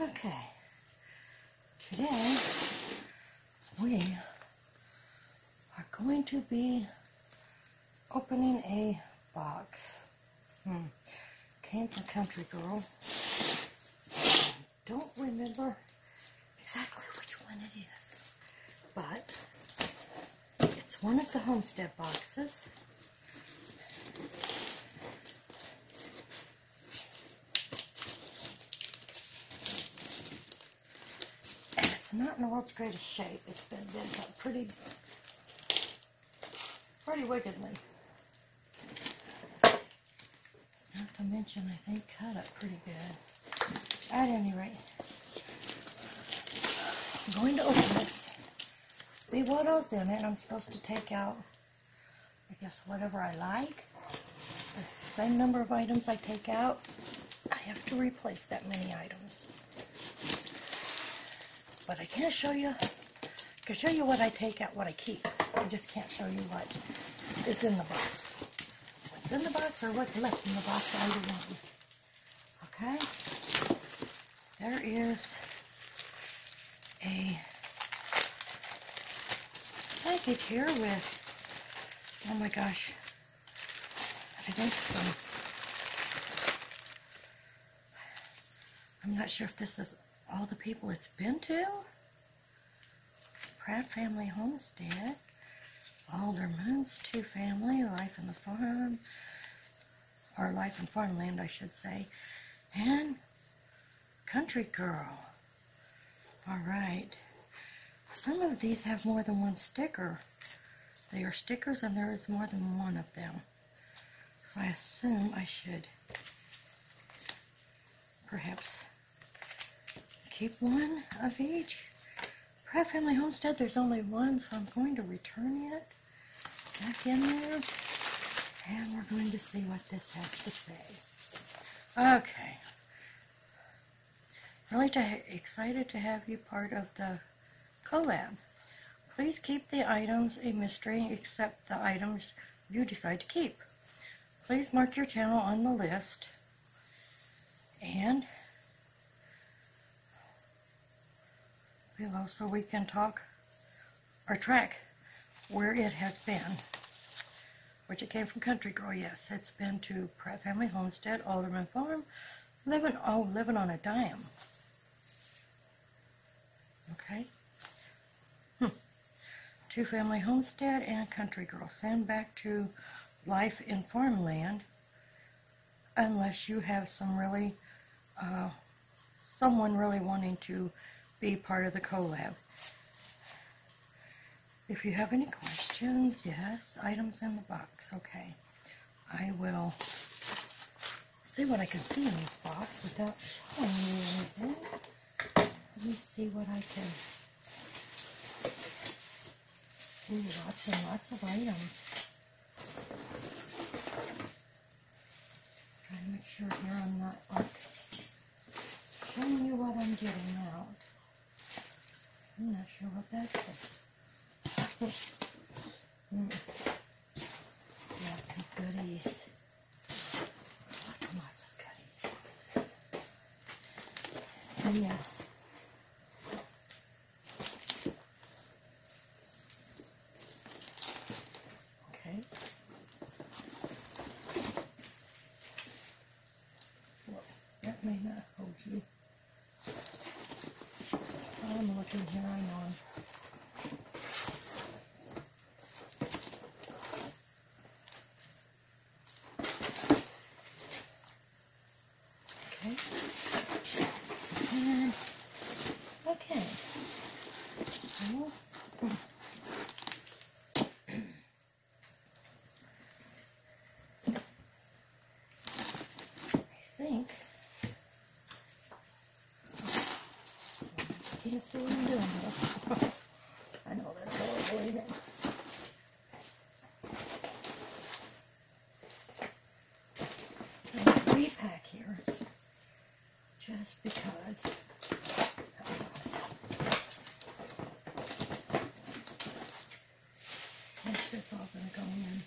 Okay, today we are going to be opening a box. Came from Country Girl. Don't remember exactly which one it is, but it's one of the Homestead boxes. And it's not in the world's greatest shape. It's been bent up pretty wickedly. Not to mention, I think, cut up pretty good. At any rate, I'm going to open this, see what else in it. I'm supposed to take out, I guess, whatever I like. The same number of items I take out, I have to replace that many items. But I can't show you. I can show you what I take out, what I keep. I just can't show you what is in the box. What's in the box or what's left in the box, either one. Okay? There is a package here with, oh my gosh, I think some, I'm not sure if this is all the people it's been to. Pratt Family Homestead, Alderman's 2 family, Life in the Farm, or Life in Farmland, I should say, and Country Girl. Alright. Some of these have more than one sticker. They are stickers and there is more than one of them. So I assume I should perhaps keep one of each. Pratt Family Homestead, there's only one, so I'm going to return it back in there. And we're going to see what this has to say. Okay. Really excited to have you part of the collab. Please keep the items a mystery except the items you decide to keep. Please mark your channel on the list and below so we can talk or track where it has been. Which it came from Country Girl, yes. It's been to Pratt Family Homestead, Alderman Farm, living on a dime. Okay. 2 Family Homestead and Country Girl. Send back to Life in Farmland unless you have some really, someone really wanting to be part of the collab. If you have any questions, yes, items in the box. Okay. I will see what I can see in this box without showing you anything. Let me see what I can. Ooh, lots and lots of items. Trying to make sure here I'm not like showing you what I'm getting out. I'm not sure what that is. Lots of goodies. Lots of goodies. And yes. Okay. Well, that may not hold you. I'm looking here, I know. Okay. Well, I think you can't see what I'm doing though. I know that's horrible, isn't it? There's a 3-pack here. Just because. It's all going to go in.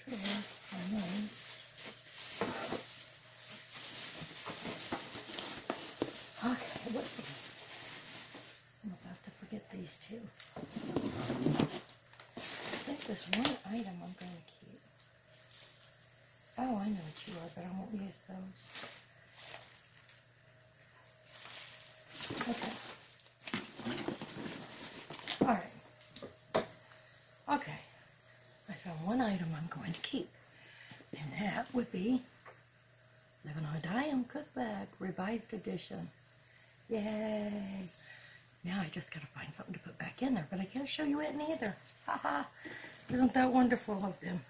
Sure, I know. one item I'm going to keep. Oh, I know what you are, but I won't use those. Okay. Alright. Okay. I found one item I'm going to keep. And that would be Living on a Dime Cook Bag, Revised Edition. Yay! Now I just gotta find something to put back in there, but I can't show you it neither. Haha! Isn't that wonderful of them?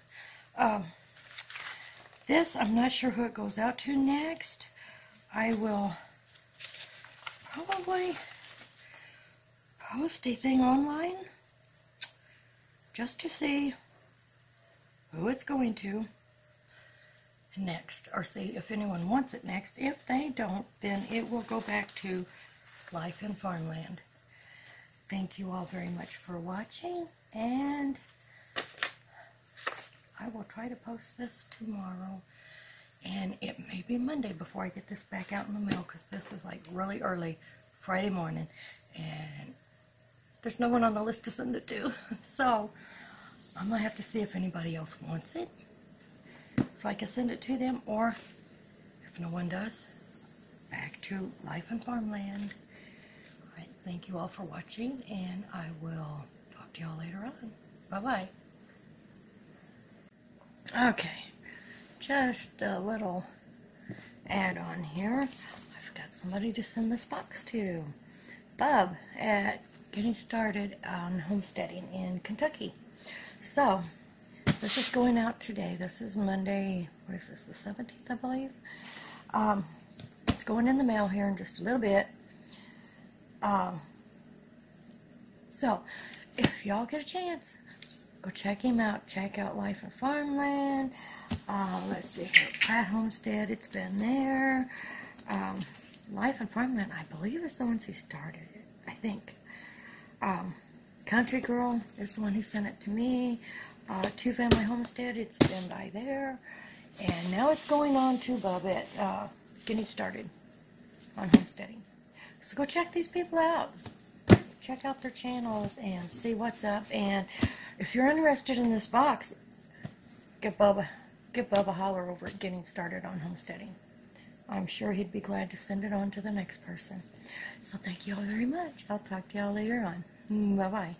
This, I'm not sure who it goes out to next. I will probably post a thing online just to see who it's going to next, or see if anyone wants it next. If they don't, then it will go back to Life in Farmland. Thank you all very much for watching, and I will try to post this tomorrow, and it may be Monday before I get this back out in the mail, because this is like really early Friday morning, and there's no one on the list to send it to. So I'm going to have to see if anybody else wants it, so I can send it to them, or if no one does, back to Life in Farmland. Alright, thank you all for watching, and I will talk to y'all later on. Bye-bye. Okay, just a little add-on here. I've got somebody to send this box to. Bub at Getting Started on Homesteading in Kentucky. So, this is going out today. This is Monday, what is this, the 17th, I believe? It's going in the mail here in just a little bit. So, if y'all get a chance, go check him out. Check out Life in Farmland. Let's see here, Pratt Homestead, it's been there. Life in Farmland, I believe, is the ones who started it, I think. Country Girl is the one who sent it to me. Two Family Homestead, it's been by there. And now it's going on to Bub at Getting Started on Homesteading. So go check these people out. Check out their channels and see what's up. And if you're interested in this box, give Bub a holler over at Getting Started on Homesteading. I'm sure he'd be glad to send it on to the next person. So thank you all very much. I'll talk to y'all later on. Bye-bye.